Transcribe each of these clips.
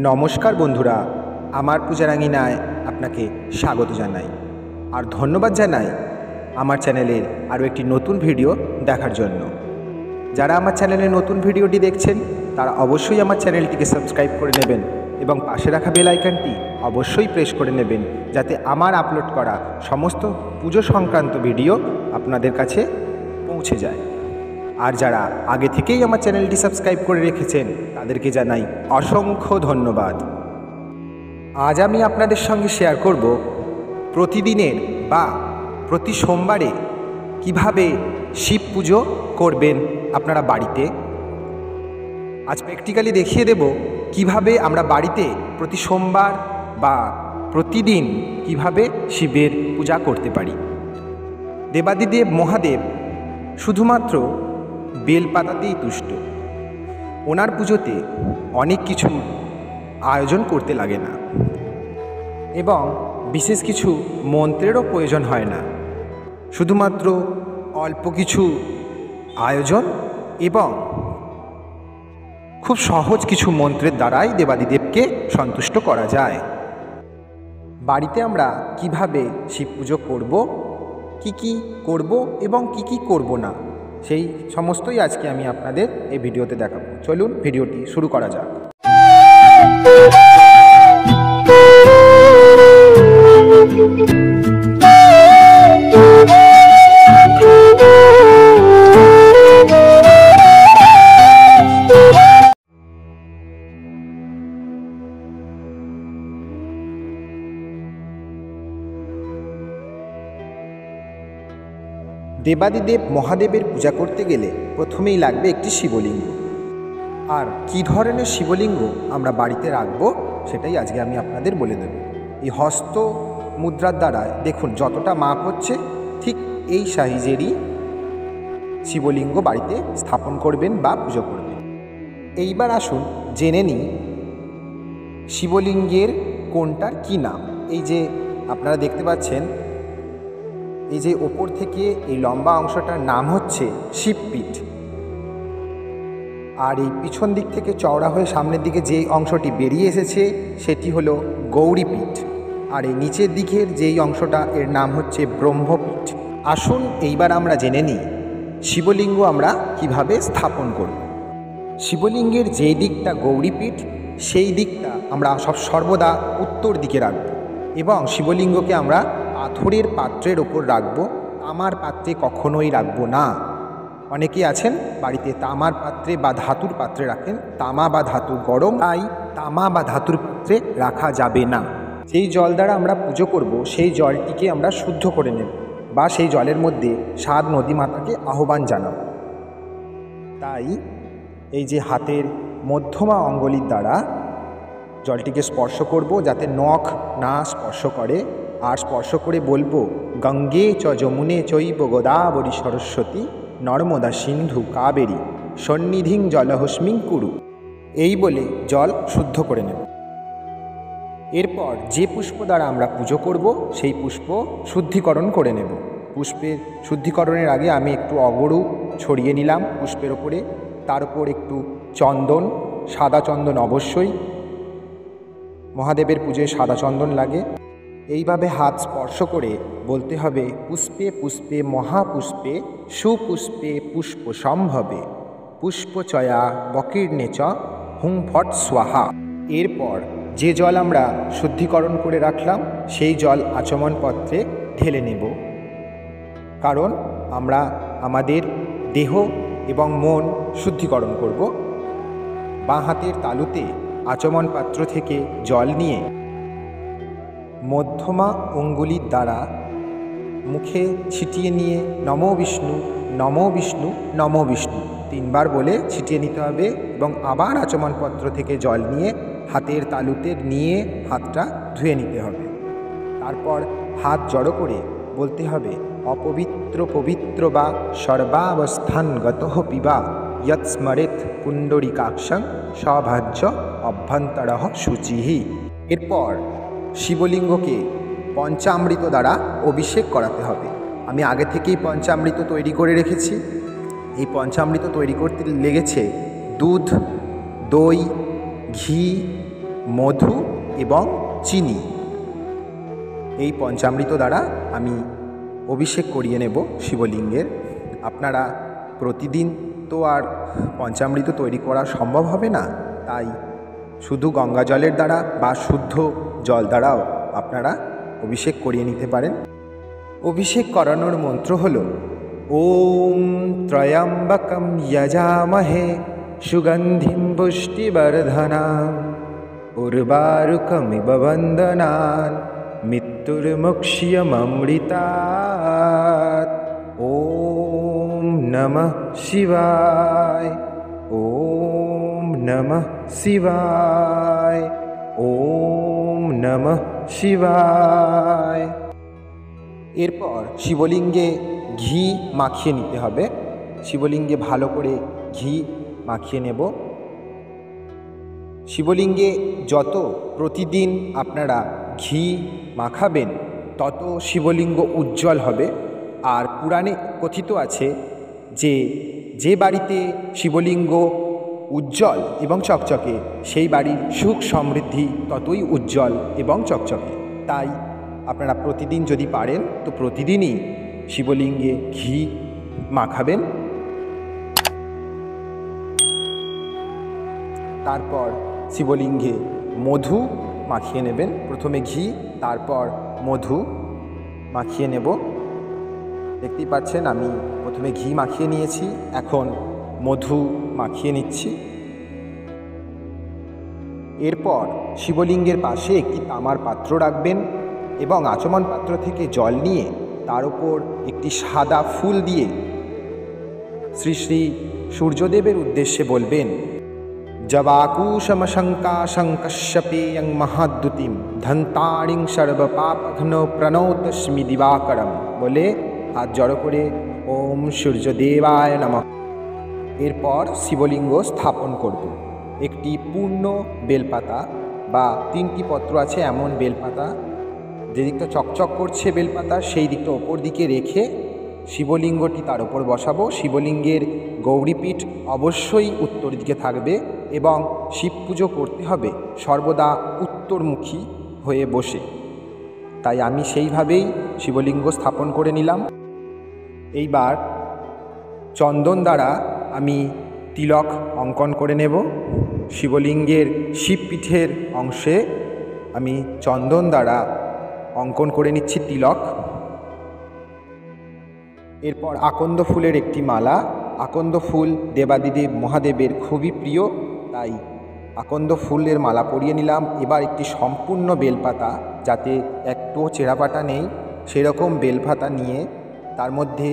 নমস্কার বন্ধুরা, আমার পূজারাঙ্গিনায় আপনাকে স্বাগত জানাই আর ধন্যবাদ জানাই আমার চ্যানেলের আরও একটি নতুন ভিডিও দেখার জন্য। যারা আমার চ্যানেলে নতুন ভিডিওটি দেখছেন তারা অবশ্যই আমার চ্যানেলটিকে সাবস্ক্রাইব করে নেবেন এবং পাশে রাখা বেল আইকনটি অবশ্যই প্রেস করে নেবেন, যাতে আমার আপলোড করা সমস্ত পুজো সংক্রান্ত ভিডিও আপনাদের কাছে পৌঁছে যায়। আর যারা আগে থেকেই আমার চ্যানেলটি সাবস্ক্রাইব করে রেখেছেন তাদেরকে জানাই অসংখ্য ধন্যবাদ। আজ আমি আপনাদের সঙ্গে শেয়ার করব প্রতিদিনের বা প্রতি সোমবারে কিভাবে শিব পুজো করবেন আপনারা বাড়িতে। আজ প্র্যাকটিক্যালি দেখিয়ে দেব কিভাবে আমরা বাড়িতে প্রতি সোমবার বা প্রতিদিন কিভাবে শিবের পূজা করতে পারি। দেবাদিদেব মহাদেব শুধুমাত্র বেলপাতাতেই তুষ্ট। ওনার পুজোতে অনেক কিছু আয়োজন করতে লাগে না এবং বিশেষ কিছু মন্ত্রেরও প্রয়োজন হয় না। শুধুমাত্র অল্প কিছু আয়োজন এবং খুব সহজ কিছু মন্ত্রের দ্বারাই দেবাদিদেবকে সন্তুষ্ট করা যায়। বাড়িতে আমরা কিভাবে শিব পুজো করব, কি করব এবং কি করব না, সেই সমস্তই আজকে আমি আপনাদের এই ভিডিওতে দেখাবো। চলুন ভিডিওটি শুরু করা যাক। দেবাদিদেব মহাদেবের পূজা করতে গেলে প্রথমেই লাগবে একটি শিবলিঙ্গ। আর কী ধরনের শিবলিঙ্গ আমরা বাড়িতে রাখব সেটাই আজকে আমি আপনাদের বলে দেব। এই হস্ত মুদ্রার দ্বারা দেখুন যতটা মাপ হচ্ছে ঠিক এই সাইজেরই শিবলিঙ্গ বাড়িতে স্থাপন করবেন বা পুজো করবেন। এইবার আসুন জেনে নিই শিবলিঙ্গের কোনটার কী নাম। এই যে আপনারা দেখতে পাচ্ছেন, এই যে ওপর থেকে এই লম্বা অংশটার নাম হচ্ছে শিবপীঠ, আর এই পিছন দিক থেকে চওড়া হয়ে সামনের দিকে যে অংশটি বেরিয়ে এসেছে সেটি হলো গৌরীপীঠ, আর এই নিচের দিকের যেই অংশটা এর নাম হচ্ছে ব্রহ্মপীঠ। আসুন এইবার আমরা জেনে নিই শিবলিঙ্গ আমরা কিভাবে স্থাপন করব। শিবলিঙ্গের যেই দিকটা গৌরীপীঠ সেই দিকটা আমরা সর্বদা উত্তর দিকে রাখব এবং শিবলিঙ্গকে আমরা পাথরের পাত্রের ওপর রাখব, তামার পাত্রে কখনোই রাখব না। অনেকেই আছেন বাড়িতে তামার পাত্রে বা ধাতুর পাত্রে রাখেন, তামা বা ধাতু গরম, তাই তামা বা ধাতুর পাত্রে রাখা যাবে না। যেই জল দ্বারা আমরা পুজো করব সেই জলটিকে আমরা শুদ্ধ করে নেব বা সেই জলের মধ্যে 7 নদীমাতাকে আহ্বান জানাব। তাই এই যে হাতের মধ্যমা অঙ্গুলির দ্বারা জলটিকে স্পর্শ করব, যাতে নখ না স্পর্শ করে, আর স্পর্শ করে বলবো গঙ্গে চ যমুনে চৈব গোদাবরী সরস্বতী নর্মদা সিন্ধু কাবেরী সন্নিধিং জলহস্মিং কুরু। এই বলে জল শুদ্ধ করে নেব। এরপর যে পুষ্প দ্বারা আমরা পুজো করব সেই পুষ্প শুদ্ধিকরণ করে নেব। পুষ্পের শুদ্ধিকরণের আগে আমি একটু অগরু ছড়িয়ে নিলাম পুষ্পের ওপরে, তার উপর একটু চন্দন, সাদা চন্দন অবশ্যই, মহাদেবের পুজোয় সাদা চন্দন লাগে। এইভাবে হাত স্পর্শ করে বলতে হবে পুষ্পে পুষ্পে মহাপুষ্পে সুপুষ্পে পুষ্প সম্ভবে পুষ্পচয়া বকীর্ণে চ হুং ফট স্বাহা। এরপর যে জল আমরা শুদ্ধিকরণ করে রাখলাম সেই জল আচমন পত্রে ঢেলে নেব, কারণ আমরা আমাদের দেহ এবং মন শুদ্ধিকরণ করব। বাঁ হাতের তালুতে আচমন পাত্র থেকে জল নিয়ে মধ্যমা অঙ্গুলির দ্বারা মুখে ছিটিয়ে নিয়ে নমো বিষ্ণু নমো বিষ্ণু নমো বিষ্ণু 3 বার বলে ছিটিয়ে নিতে হবে এবং আবার আচমনপত্র থেকে জল নিয়ে হাতের তালুতে নিয়ে হাতটা ধুয়ে নিতে হবে। তারপর হাত জড়ো করে বলতে হবে অপবিত্র পবিত্র বা সর্বাবস্থান গতঃ পিবা ইয়ৎ স্মরেত পুণ্ডরিকাক্ষং সভাজ্য অভ্যন্তরঃ শুচিহি। এরপর শিবলিঙ্গকে পঞ্চামৃত দ্বারা অভিষেক করাতে হবে। আমি আগে থেকেই পঞ্চামৃত তৈরি করে রেখেছি। এই পঞ্চামৃত তৈরি করতে লেগেছে দুধ, দই, ঘি মধু এবং চিনি, এই পঞ্চামৃত দ্বারা আমি অভিষেক করিয়ে নেব শিবলিঙ্গের। আপনারা প্রতিদিন তো আর পঞ্চামৃত তৈরি করা সম্ভব হবে না, তাই শুধু গঙ্গা জলের দ্বারা বা শুদ্ধ জল দ্বারাও আপনারা অভিষেক করিয়ে নিতে পারেন। অভিষেক করানোর মন্ত্র হল ওম ত্রয়ম্বকম যজামহে সুগন্ধিম পুষ্টিবর্ধনাং উর্বারুকমিব বন্দনান মৃত্যুর্মুক্ষ্যমৃতাৎ। ওম নমঃ শিবায়, ওম নমঃ শিবায়, ওম নমঃ শিবায়। এরপর শিবলিঙ্গে ঘি মাখিয়ে নিতে হবে। শিবলিঙ্গে ভালো করে ঘি মাখিয়ে নেব। শিবলিঙ্গে যত প্রতিদিন আপনারা ঘি মাখাবেন তত শিবলিঙ্গ উজ্জ্বল হবে। আর পুরাণে কথিত আছে যে বাড়িতে শিবলিঙ্গ উজ্জ্বল এবং চকচকে সেই বাড়ির সুখ সমৃদ্ধি ততই উজ্জ্বল এবং চকচকে। তাই আপনারা প্রতিদিন যদি পারেন তো প্রতিদিনই শিবলিঙ্গে ঘি মাখাবেন। তারপর শিবলিঙ্গে মধু মাখিয়ে নেবেন। প্রথমে ঘি, তারপর মধু মাখিয়ে নেব। দেখতেই পাচ্ছেন আমি প্রথমে ঘি মাখিয়ে নিয়েছি, এখন মধু মাখিয়ে নিচ্ছি। এরপর শিবলিঙ্গের পাশে একটি তামার পাত্র রাখবেন এবং আচমন পাত্র থেকে জল নিয়ে তার উপর একটি সাদা ফুল দিয়ে শ্রী শ্রী সূর্যদেবের উদ্দেশ্যে বলবেন জবাকুশমশঙ্কাশঙ্কশ্যপেয়ং মহাদ্যুতিম ধন্তারিং সর্বপাপঘ্ন প্রণৌতস্মি দিবাকরম বলে হাত জড়ো করে ওম সূর্যদেবায় নমঃ। এরপর শিবলিঙ্গ স্থাপন করব। একটি পূর্ণ বেলপাতা বা 3টি পত্র আছে এমন বেলপাতা, যেদিকটা চকচক করছে বেলপাতা সেই দিকটা ওপর দিকে রেখে শিবলিঙ্গটি তার উপর বসাবো। শিবলিঙ্গের গৌরীপীঠ অবশ্যই উত্তর দিকে থাকবে এবং শিব পুজো করতে হবে সর্বদা উত্তরমুখী হয়ে বসে। তাই আমি সেইভাবেই শিবলিঙ্গ স্থাপন করে নিলাম। এইবার চন্দন দ্বারা আমি তিলক অঙ্কন করে নেব। শিবলিঙ্গের শিবপীঠের অংশে আমি চন্দন দ্বারা অঙ্কন করে নিচ্ছি তিলক। এরপর আকন্দ ফুলের একটি মালা। আকন্দ ফুল দেবাদিদেব মহাদেবের খুবই প্রিয়, তাই আকন্দ ফুলের মালা পরিয়ে নিলাম। এবার একটি সম্পূর্ণ বেলপাতা, যাতে একটুও চেরাপাটা নেই সেরকম বেলপাতা নিয়ে তার মধ্যে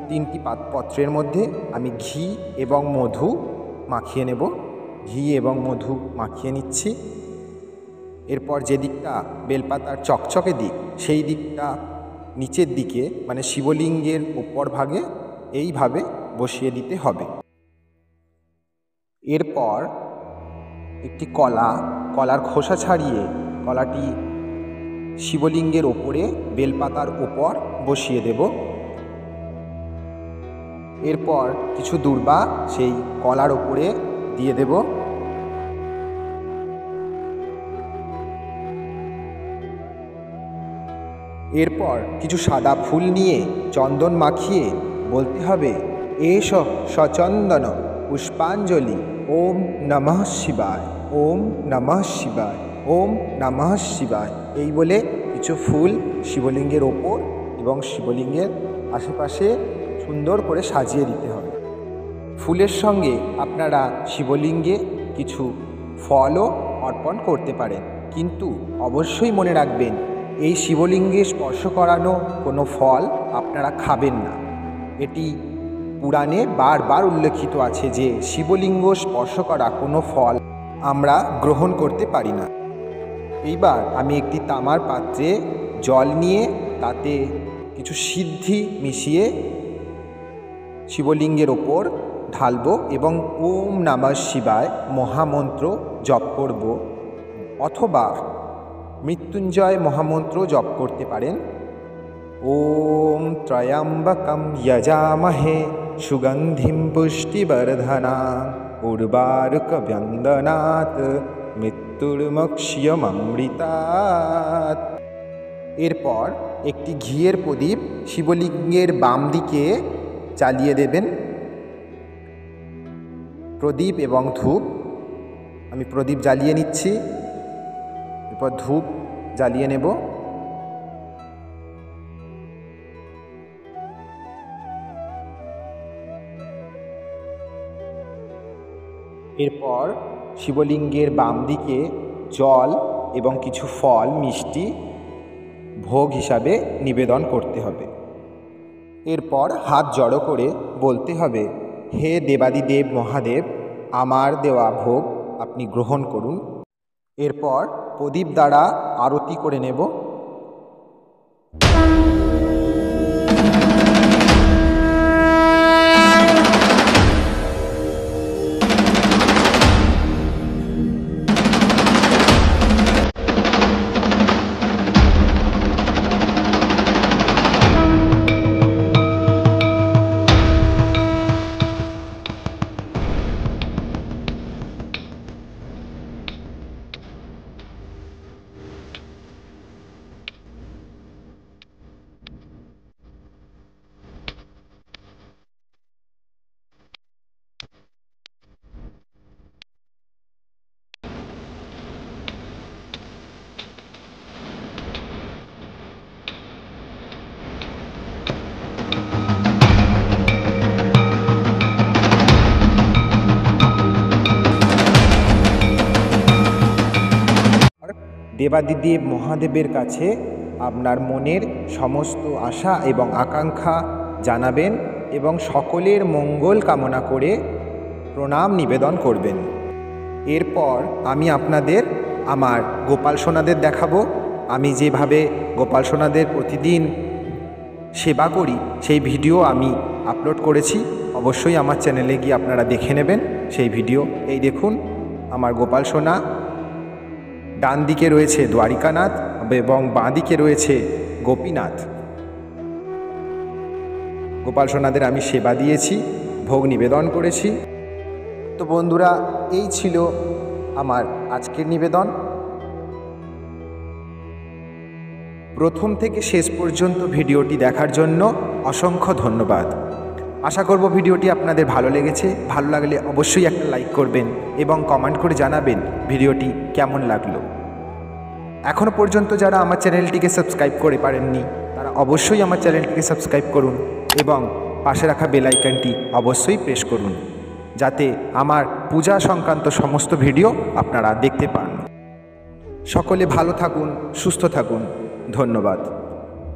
3টি পত্রের মধ্যে আমি ঘি এবং মধু মাখিয়ে নেব। ঘি এবং মধু মাখিয়ে নিচ্ছি। এরপর যে দিকটা বেলপাতার চকচকে দিক সেই দিকটা নিচের দিকে মানে শিবলিঙ্গের উপর ভাগে এইভাবে বসিয়ে দিতে হবে। এরপর একটি কলার খোসা ছাড়িয়ে কলাটি শিবলিঙ্গের ওপরে বেলপাতার ওপর বসিয়ে দেব। এরপর কিছু দূর্বা সেই কলার ওপরে দিয়ে দেব। এরপর কিছু সাদা ফুল নিয়ে চন্দন মাখিয়ে বলতে হবে এষ সচন্দন পুষ্পাঞ্জলি ওম নমঃ শিবায়, ওম নমঃ শিবায়, ওম নমঃ শিবায়। এই বলে কিছু ফুল শিবলিঙ্গের ওপর এবং শিবলিঙ্গের আশেপাশে সুন্দর করে সাজিয়ে দিতে হবে। ফুলের সঙ্গে আপনারা শিবলিঙ্গে কিছু ফলও অর্পণ করতে পারেন, কিন্তু অবশ্যই মনে রাখবেন এই শিবলিঙ্গে স্পর্শ করানো কোনো ফল আপনারা খাবেন না। এটি পুরাণে বারবার উল্লেখিত আছে যে শিবলিঙ্গ স্পর্শ করা কোনো ফল আমরা গ্রহণ করতে পারি না। এইবার আমি একটি তামার পাত্রে জল নিয়ে তাতে কিছু সিদ্ধি মিশিয়ে শিবলিঙ্গের ওপর ঢালব এবং ওম নমঃ শিবায় মহামন্ত্র জপ করব, অথবা মৃত্যুঞ্জয় মহামন্ত্র জপ করতে পারেন। ওম ত্রয়ম্বকম যজামহে সুগন্ধিম পুষ্টিবর্ধনাং উর্বারুকবন্দনাৎ মৃত্যুর্মক্ষ্যমৃতাৎ। এরপর একটি ঘিয়ের প্রদীপ শিবলিঙ্গের বাম দিকে জ্বালিয়ে দেবেন। প্রদীপ এবং ধূপ, আমি প্রদীপ জ্বালিয়ে নিচ্ছি, এরপর ধূপ জ্বালিয়ে নেব। এরপর শিবলিঙ্গের বাম দিকে জল এবং কিছু ফল মিষ্টি ভোগ হিসাবে নিবেদন করতে হবে। এরপর হাত জড়ো করে বলতে হবে, হে দেবাদিদেব মহাদেব, আমার দেওয়া ভোগ আপনি গ্রহণ করুন। এরপর প্রদীপ দ্বারা আরতি করে নেব। দেবাদিদেব মহাদেবের কাছে আপনার মনের সমস্ত আশা এবং আকাঙ্ক্ষা জানাবেন এবং সকলের মঙ্গল কামনা করে প্রণাম নিবেদন করবেন। এরপর আমি আপনাদের আমার গোপাল সোনাদের দেখাবো। আমি যেভাবে গোপাল সোনাদের প্রতিদিন সেবা করি সেই ভিডিও আমি আপলোড করেছি, অবশ্যই আমার চ্যানেলে গিয়ে আপনারা দেখে নেবেন সেই ভিডিও। এই দেখুন আমার গোপাল সোনা, ডান দিকে রয়েছে দ্বারিকানাথ এবং বাঁ দিকে রয়েছে গোপীনাথ। গোপাল সোনাদের আমি সেবা দিয়েছি, ভোগ নিবেদন করেছি। তো বন্ধুরা, এই ছিল আমার আজকের নিবেদন। প্রথম থেকে শেষ পর্যন্ত ভিডিওটি দেখার জন্য অসংখ্য ধন্যবাদ। আশা করব ভিডিওটি আপনাদের ভালো লেগেছে। ভালো লাগলে অবশ্যই একটা লাইক করবেন এবং কমেন্ট করে জানাবেন ভিডিওটি কেমন লাগলো। এখনও পর্যন্ত যারা আমার চ্যানেলটিকে সাবস্ক্রাইব করে পারেননি তারা অবশ্যই আমার চ্যানেলটিকে সাবস্ক্রাইব করুন এবং পাশে রাখা বেল আইকনটি অবশ্যই প্রেস করুন, যাতে আমার পূজা সংক্রান্ত সমস্ত ভিডিও আপনারা দেখতে পান। সকলে ভালো থাকুন, সুস্থ থাকুন। ধন্যবাদ।